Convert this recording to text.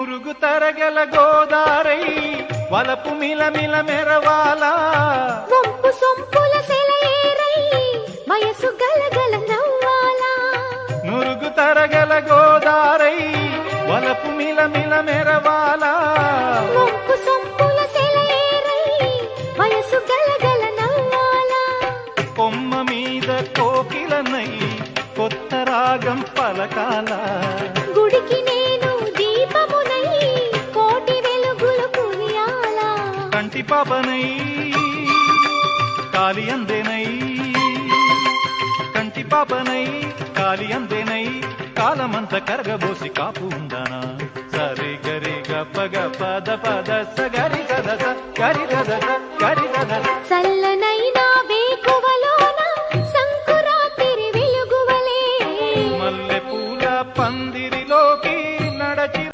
మురుగు తరగల గోదారై వలపు మిలమిల మెరవాలా వంపు సొంపుల సెలయేరై వయసు గలగల నవ్వాలా మురుగు తరగల గోదారై వలపు మిలమిల మెరవాలా వంపు సొంపుల సెలయేరై వయసు గలగల నవ్వాలా కొమ్మ మీద కోకిలనై కొత్త రాగం పలకాల గుడికి నేను దీపమునై కోటి వెలుగులు కురియాలా కంటి పాపనై కాలి అందేనై కంటి పాపనై కాలి అందేనై కాలమంత కరగబోసి కాపు ఉందానా సరి గరి గప్ప గ పద పద స గరి గద గరి గద